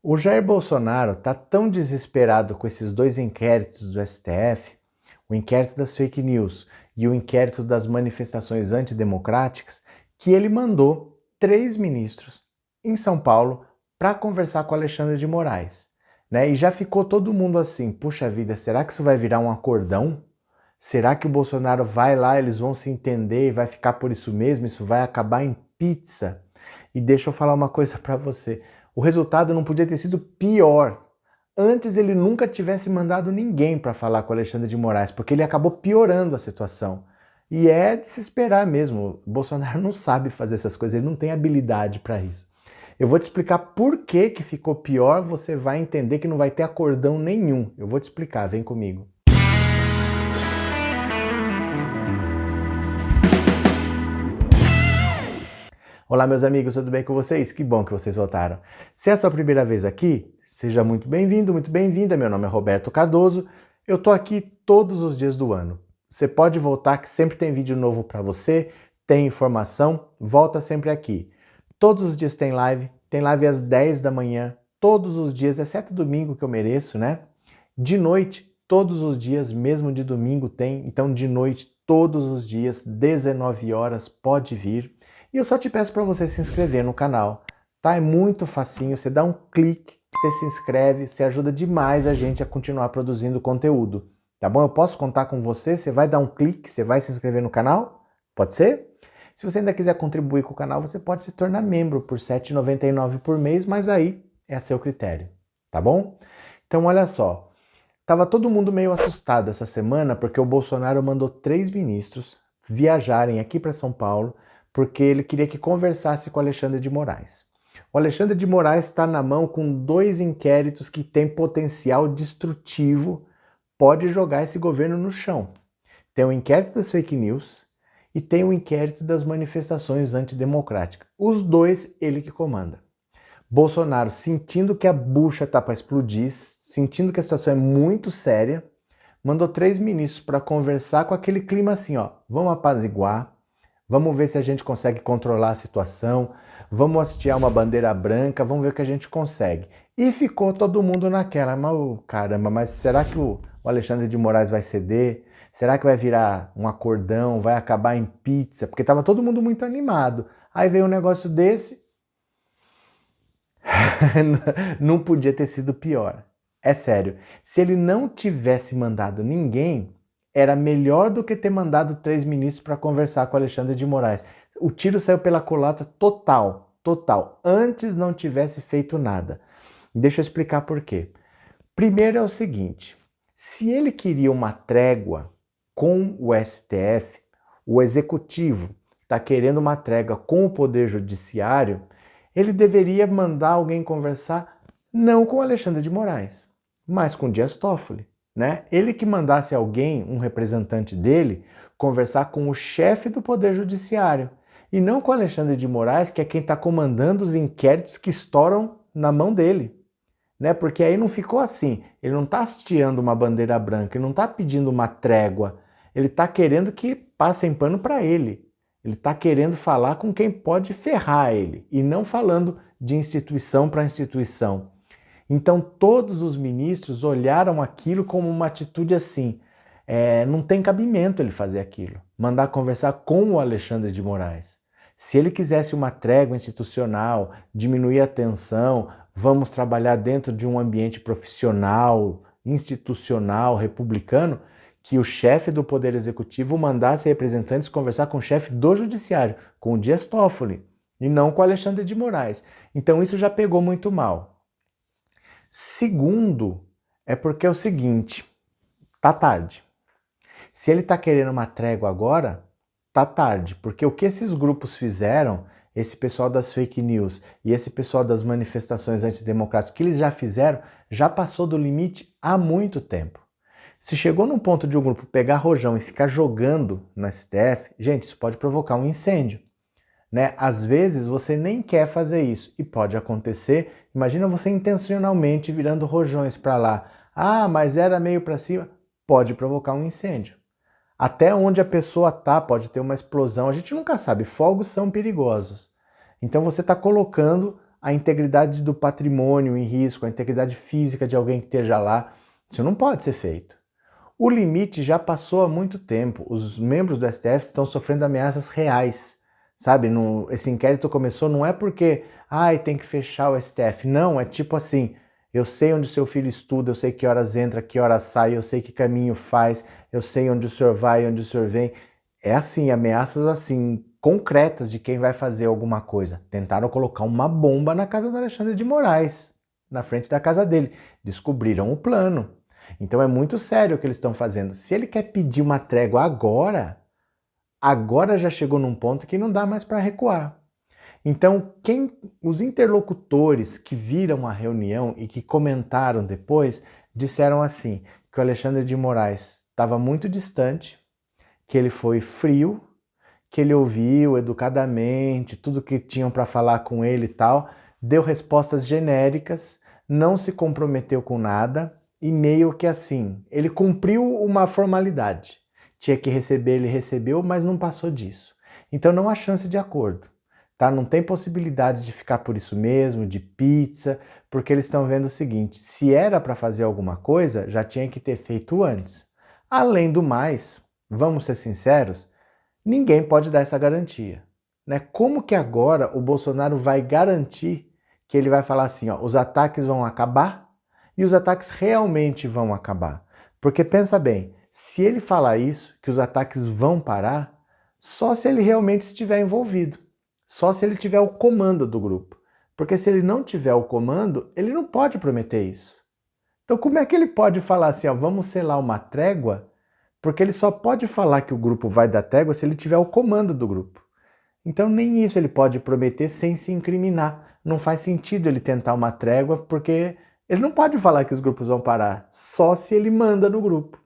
O Jair Bolsonaro está tão desesperado com esses dois inquéritos do STF, o inquérito das fake news e o inquérito das manifestações antidemocráticas, que ele mandou 3 ministros em São Paulo para conversar com Alexandre de Moraes. E já ficou todo mundo assim, puxa vida, será que isso vai virar um acordão? Será que o Bolsonaro vai lá, eles vão se entender e vai ficar por isso mesmo? Isso vai acabar em pizza? E deixa eu falar uma coisa para você. O resultado não podia ter sido pior. Antes ele nunca tivesse mandado ninguém para falar com o Alexandre de Moraes, porque ele acabou piorando a situação. E é de se esperar mesmo. O Bolsonaro não sabe fazer essas coisas, ele não tem habilidade para isso. Eu vou te explicar por que ficou pior, você vai entender que não vai ter acordão nenhum. Eu vou te explicar, vem comigo. Olá, meus amigos, tudo bem com vocês? Que bom que vocês voltaram. Se é a sua primeira vez aqui, seja muito bem-vindo, muito bem-vinda. Meu nome é Roberto Cardoso. Eu tô aqui todos os dias do ano. Você pode voltar, que sempre tem vídeo novo para você, tem informação, volta sempre aqui. Todos os dias tem live às 10 da manhã, todos os dias, exceto domingo que eu mereço, né? De noite, todos os dias, mesmo de domingo tem, então de noite, todos os dias, 19 horas, pode vir. E eu só te peço para você se inscrever no canal, tá? É muito facinho, você dá um clique, você se inscreve, você ajuda demais a gente a continuar produzindo conteúdo, tá bom? Eu posso contar com você, você vai dar um clique, você vai se inscrever no canal? Pode ser? Se você ainda quiser contribuir com o canal, você pode se tornar membro por R$ 7,99 por mês, mas aí é a seu critério, tá bom? Então olha só, tava todo mundo meio assustado essa semana porque o Bolsonaro mandou 3 ministros viajarem aqui para São Paulo porque ele queria que conversasse com o Alexandre de Moraes. O Alexandre de Moraes está na mão com 2 inquéritos que têm potencial destrutivo, pode jogar esse governo no chão. Tem o inquérito das fake news e tem o inquérito das manifestações antidemocráticas. Os dois ele que comanda. Bolsonaro, sentindo que a bucha está para explodir, sentindo que a situação é muito séria, mandou 3 ministros para conversar com aquele clima assim, ó, vamos apaziguar, vamos ver se a gente consegue controlar a situação, vamos hastear uma bandeira branca, vamos ver o que a gente consegue. E ficou todo mundo naquela, mas caramba, mas será que o Alexandre de Moraes vai ceder? Será que vai virar um acordão, vai acabar em pizza? Porque estava todo mundo muito animado. Aí veio um negócio desse, não podia ter sido pior. É sério, se ele não tivesse mandado ninguém, era melhor do que ter mandado 3 ministros para conversar com Alexandre de Moraes. O tiro saiu pela culatra total, total. Antes não tivesse feito nada. Deixa eu explicar por quê. Primeiro é o seguinte, se ele queria uma trégua com o STF, o executivo está querendo uma trégua com o Poder Judiciário, ele deveria mandar alguém conversar não com Alexandre de Moraes, mas com Dias Toffoli, né? Ele que mandasse alguém, um representante dele, conversar com o chefe do Poder Judiciário e não com Alexandre de Moraes, que é quem está comandando os inquéritos que estouram na mão dele, né? Porque aí não ficou assim, ele não está hasteando uma bandeira branca, ele não está pedindo uma trégua, ele está querendo que passem pano para ele. Ele está querendo falar com quem pode ferrar ele e não falando de instituição para instituição. Então todos os ministros olharam aquilo como uma atitude assim, não tem cabimento ele fazer aquilo, mandar conversar com o Alexandre de Moraes. Se ele quisesse uma trégua institucional, diminuir a tensão, vamos trabalhar dentro de um ambiente profissional, institucional, republicano, que o chefe do Poder Executivo mandasse representantes conversar com o chefe do Judiciário, com o Dias Toffoli, e não com o Alexandre de Moraes. Então isso já pegou muito mal. Segundo, é porque é o seguinte, tá tarde. Se ele tá querendo uma trégua agora, tá tarde, porque o que esses grupos fizeram, esse pessoal das fake news e esse pessoal das manifestações antidemocráticas, que eles já fizeram, já passou do limite há muito tempo. Se chegou num ponto de um grupo pegar rojão e ficar jogando no STF, gente, isso pode provocar um incêndio, né? Às vezes você nem quer fazer isso e pode acontecer. Imagina você intencionalmente virando rojões para lá. Ah, mas era meio para cima. Pode provocar um incêndio. Até onde a pessoa tá pode ter uma explosão. A gente nunca sabe. Fogos são perigosos. Então você está colocando a integridade do patrimônio em risco, a integridade física de alguém que esteja lá. Isso não pode ser feito. O limite já passou há muito tempo. Os membros do STF estão sofrendo ameaças reais. Sabe, esse inquérito começou não é porque tem que fechar o STF. Não, é tipo assim, eu sei onde seu filho estuda, eu sei que horas entra, que horas sai, eu sei que caminho faz, eu sei onde o senhor vai, onde o senhor vem. É assim, ameaças assim, concretas de quem vai fazer alguma coisa. Tentaram colocar uma bomba na casa do Alexandre de Moraes, na frente da casa dele. Descobriram o plano. Então é muito sério o que eles estão fazendo. Se ele quer pedir uma trégua agora já chegou num ponto que não dá mais para recuar. Então, os interlocutores que viram a reunião e que comentaram depois, disseram assim, que o Alexandre de Moraes estava muito distante, que ele foi frio, que ele ouviu educadamente tudo que tinham para falar com ele e tal, deu respostas genéricas, não se comprometeu com nada e meio que assim, ele cumpriu uma formalidade. Tinha que receber, ele recebeu, mas não passou disso. Então não há chance de acordo. Tá? Não tem possibilidade de ficar por isso mesmo, de pizza, porque eles estão vendo o seguinte, se era para fazer alguma coisa, já tinha que ter feito antes. Além do mais, vamos ser sinceros, ninguém pode dar essa garantia. Né? Como que agora o Bolsonaro vai garantir que ele vai falar assim, os ataques vão acabar e os ataques realmente vão acabar? Porque pensa bem, se ele falar isso, que os ataques vão parar, só se ele realmente estiver envolvido. Só se ele tiver o comando do grupo. Porque se ele não tiver o comando, ele não pode prometer isso. Então como é que ele pode falar assim, vamos selar uma trégua? Porque ele só pode falar que o grupo vai dar trégua se ele tiver o comando do grupo. Então nem isso ele pode prometer sem se incriminar. Não faz sentido ele tentar uma trégua, porque ele não pode falar que os grupos vão parar, só se ele manda no grupo.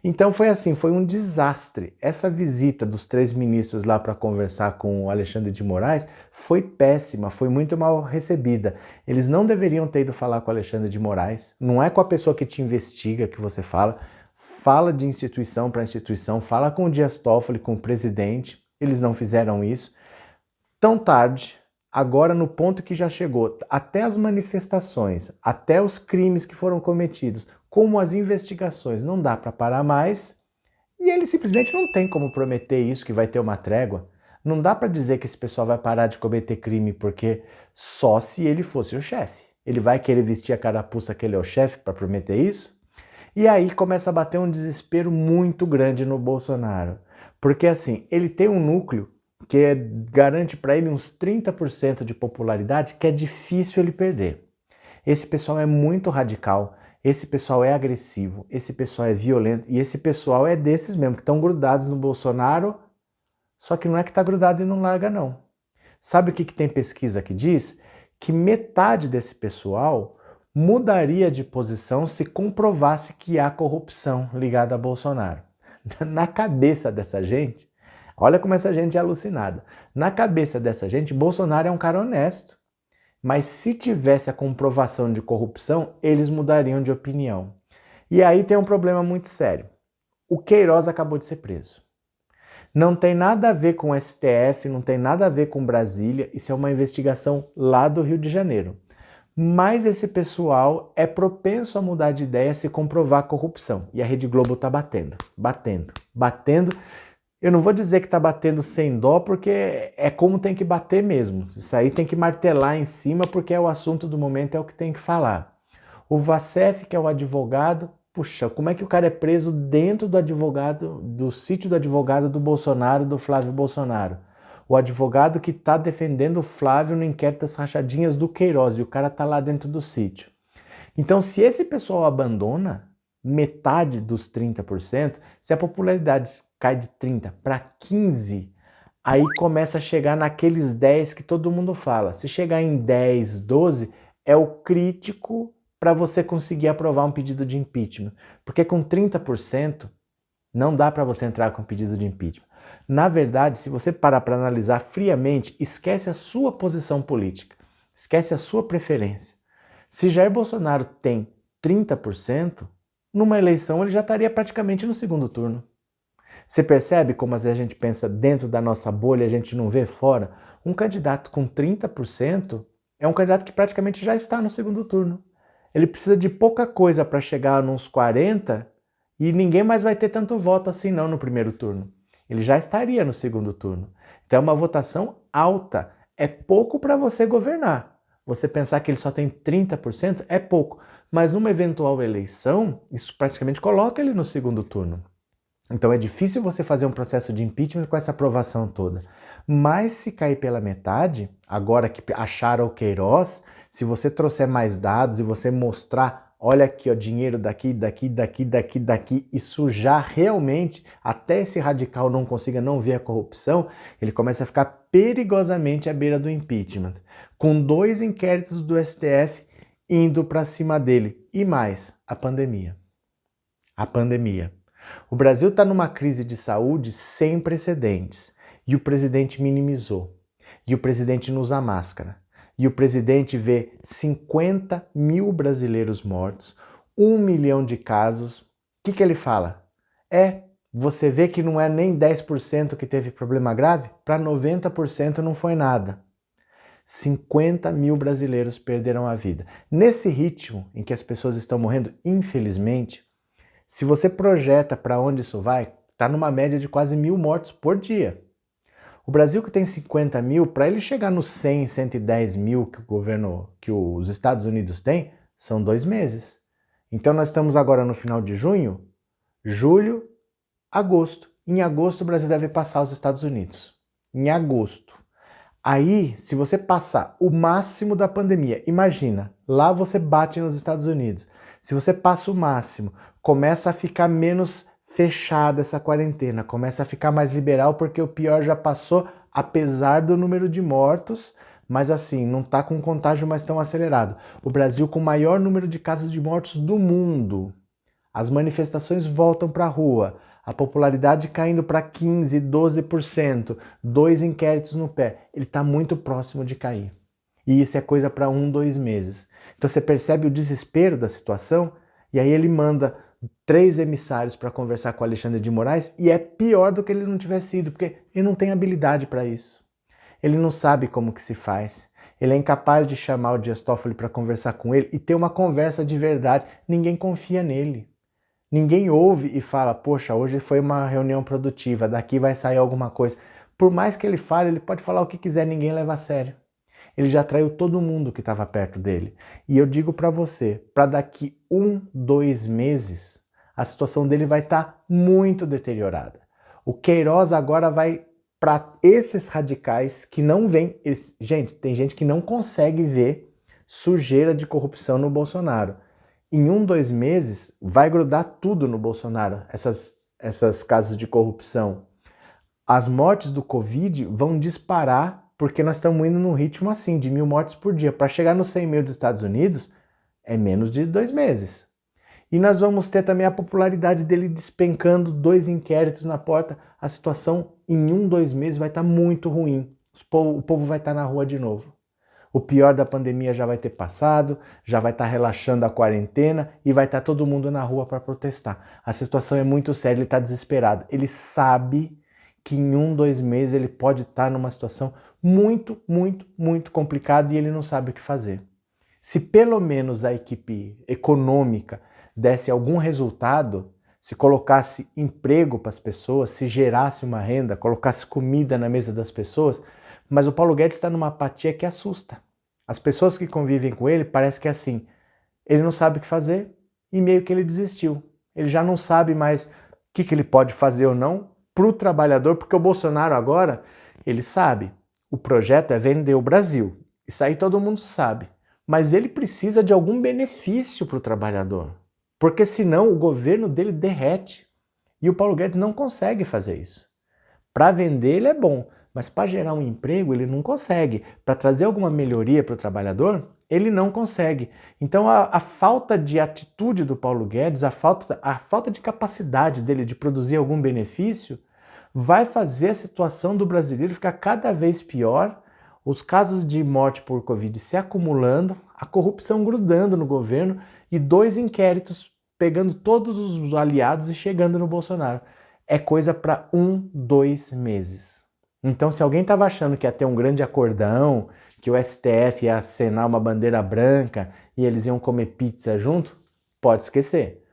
Então foi assim, foi um desastre. Essa visita dos 3 ministros lá para conversar com o Alexandre de Moraes foi péssima, foi muito mal recebida. Eles não deveriam ter ido falar com o Alexandre de Moraes, não é com a pessoa que te investiga que você fala de instituição para instituição, fala com o Dias Toffoli, com o presidente, eles não fizeram isso. Tão tarde, agora no ponto que já chegou, até as manifestações, até os crimes que foram cometidos, como as investigações, não dá para parar mais, e ele simplesmente não tem como prometer isso, que vai ter uma trégua. Não dá para dizer que esse pessoal vai parar de cometer crime, porque só se ele fosse o chefe. Ele vai querer vestir a carapuça que ele é o chefe para prometer isso? E aí começa a bater um desespero muito grande no Bolsonaro. Porque assim, ele tem um núcleo que garante para ele uns 30% de popularidade que é difícil ele perder. Esse pessoal é muito radical, esse pessoal é agressivo, esse pessoal é violento e esse pessoal é desses mesmo, que estão grudados no Bolsonaro, só que não é que está grudado e não larga não. Sabe o que tem pesquisa que diz? Que metade desse pessoal mudaria de posição se comprovasse que há corrupção ligada a Bolsonaro. Na cabeça dessa gente, olha como essa gente é alucinada. Na cabeça dessa gente, Bolsonaro é um cara honesto. Mas se tivesse a comprovação de corrupção, eles mudariam de opinião. E aí tem um problema muito sério. O Queiroz acabou de ser preso. Não tem nada a ver com o STF, não tem nada a ver com Brasília, isso é uma investigação lá do Rio de Janeiro. Mas esse pessoal é propenso a mudar de ideia se comprovar corrupção. E a Rede Globo está batendo. Eu não vou dizer que está batendo sem dó, porque é como tem que bater mesmo. Isso aí tem que martelar em cima, porque é o assunto do momento, é o que tem que falar. O Vacef, que é o advogado, puxa, como é que o cara é preso dentro do sítio do advogado do Bolsonaro, do Flávio Bolsonaro? O advogado que está defendendo o Flávio no inquérito das rachadinhas do Queiroz, e o cara está lá dentro do sítio. Então, se esse pessoal abandona metade dos 30%, se a popularidade cai de 30 para 15, aí começa a chegar naqueles 10 que todo mundo fala. Se chegar em 10, 12, é o crítico para você conseguir aprovar um pedido de impeachment. Porque com 30% não dá para você entrar com pedido de impeachment. Na verdade, se você parar para analisar friamente, esquece a sua posição política, esquece a sua preferência. Se Jair Bolsonaro tem 30%, numa eleição ele já estaria praticamente no segundo turno. Você percebe como às vezes a gente pensa dentro da nossa bolha, a gente não vê fora? Um candidato com 30%, É um candidato que praticamente já está no segundo turno. Ele precisa de pouca coisa para chegar nos 40 e ninguém mais vai ter tanto voto assim não no primeiro turno. Ele já estaria no segundo turno. Então é uma votação alta. É pouco para você governar. Você pensar que ele só tem 30% é pouco. Mas numa eventual eleição, isso praticamente coloca ele no segundo turno. Então é difícil você fazer um processo de impeachment com essa aprovação toda. Mas se cair pela metade, agora que acharam o Queiroz, se você trouxer mais dados e você mostrar, olha aqui, ó, dinheiro daqui, e sujar realmente, até esse radical não consiga não ver a corrupção, ele começa a ficar perigosamente à beira do impeachment. Com 2 inquéritos do STF indo para cima dele. E mais, a pandemia. A pandemia. O Brasil está numa crise de saúde sem precedentes e o presidente minimizou. E o presidente não usa máscara. E o presidente vê 50 mil brasileiros mortos, 1 milhão de casos. O que ele fala? Você vê que não é nem 10% que teve problema grave? Para 90% não foi nada. 50 mil brasileiros perderam a vida. Nesse ritmo em que as pessoas estão morrendo, infelizmente, se você projeta para onde isso vai, está numa média de quase 1.000 mortos por dia. O Brasil, que tem 50 mil, para ele chegar nos 100, 110 mil que os Estados Unidos têm, são 2 meses. Então nós estamos agora no final de junho, julho, agosto. Em agosto o Brasil deve passar os Estados Unidos. Em agosto. Aí, se você passar o máximo da pandemia, imagina, lá você bate nos Estados Unidos. Se você passa o máximo, começa a ficar menos fechada essa quarentena, começa a ficar mais liberal porque o pior já passou, apesar do número de mortos, mas assim, não está com contágio mais tão acelerado. O Brasil com o maior número de casos de mortos do mundo. As manifestações voltam para a rua, a popularidade caindo para 15%, 12%, 2 inquéritos no pé. Ele está muito próximo de cair. E isso é coisa para 1, 2 meses. Então você percebe o desespero da situação e aí ele manda 3 emissários para conversar com Alexandre de Moraes e é pior do que ele não tivesse ido, porque ele não tem habilidade para isso. Ele não sabe como que se faz. Ele é incapaz de chamar o Dias Toffoli para conversar com ele e ter uma conversa de verdade. Ninguém confia nele. Ninguém ouve e fala, poxa, hoje foi uma reunião produtiva, daqui vai sair alguma coisa. Por mais que ele fale, ele pode falar o que quiser, ninguém leva a sério. Ele já traiu todo mundo que estava perto dele. E eu digo para você, para daqui 1, 2 meses, a situação dele vai estar muito deteriorada. O Queiroz agora vai para esses radicais que não veem... Gente, tem gente que não consegue ver sujeira de corrupção no Bolsonaro. Em 1, 2 meses, vai grudar tudo no Bolsonaro, essas casos de corrupção. As mortes do Covid vão disparar porque nós estamos indo num ritmo assim, de 1.000 mortes por dia. Para chegar nos 100 mil dos Estados Unidos, é menos de 2 meses. E nós vamos ter também a popularidade dele despencando, 2 inquéritos na porta. A situação em 1, 2 meses vai estar muito ruim. O povo vai estar na rua de novo. O pior da pandemia já vai ter passado, já vai estar relaxando a quarentena e vai estar todo mundo na rua para protestar. A situação é muito séria, ele está desesperado. Ele sabe que em 1, 2 meses ele pode estar numa situação muito, muito, muito complicada e ele não sabe o que fazer. Se pelo menos a equipe econômica desse algum resultado, se colocasse emprego para as pessoas, se gerasse uma renda, colocasse comida na mesa das pessoas, mas o Paulo Guedes está numa apatia que assusta. As pessoas que convivem com ele parece que é assim, ele não sabe o que fazer e meio que ele desistiu. Ele já não sabe mais o que ele pode fazer ou não para o trabalhador, porque o Bolsonaro agora, ele sabe, o projeto é vender o Brasil. Isso aí todo mundo sabe. Mas ele precisa de algum benefício para o trabalhador, porque senão o governo dele derrete. E o Paulo Guedes não consegue fazer isso. Para vender ele é bom, mas para gerar um emprego ele não consegue. Para trazer alguma melhoria para o trabalhador, ele não consegue. Então a falta de atitude do Paulo Guedes, a falta de capacidade dele de produzir algum benefício, vai fazer a situação do brasileiro ficar cada vez pior, os casos de morte por Covid se acumulando, a corrupção grudando no governo e 2 inquéritos pegando todos os aliados e chegando no Bolsonaro. É coisa para 1, 2 meses. Então, se alguém estava achando que ia ter um grande acordão, que o STF ia acenar uma bandeira branca e eles iam comer pizza junto, pode esquecer.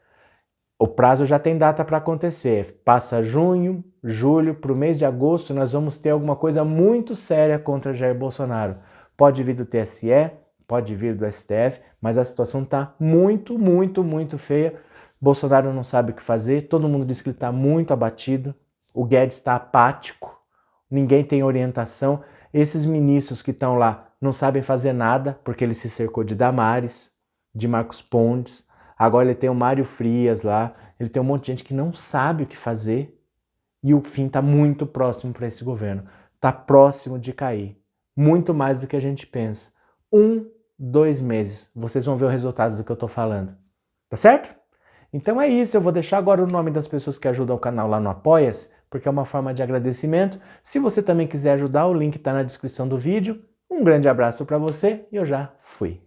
O prazo já tem data para acontecer. Passa junho, julho, para o mês de agosto nós vamos ter alguma coisa muito séria contra Jair Bolsonaro. Pode vir do TSE, pode vir do STF, mas a situação está muito, muito, muito feia. Bolsonaro não sabe o que fazer, todo mundo diz que ele está muito abatido, o Guedes está apático, ninguém tem orientação. Esses ministros que estão lá não sabem fazer nada, porque ele se cercou de Damares, de Marcos Pontes, agora ele tem o Mário Frias lá, ele tem um monte de gente que não sabe o que fazer e o fim está muito próximo para esse governo. Está próximo de cair, muito mais do que a gente pensa. 2 meses, vocês vão ver o resultado do que eu estou falando. Tá certo? Então é isso, eu vou deixar agora o nome das pessoas que ajudam o canal lá no Apoia-se, porque é uma forma de agradecimento. Se você também quiser ajudar, o link está na descrição do vídeo. Um grande abraço para você e eu já fui.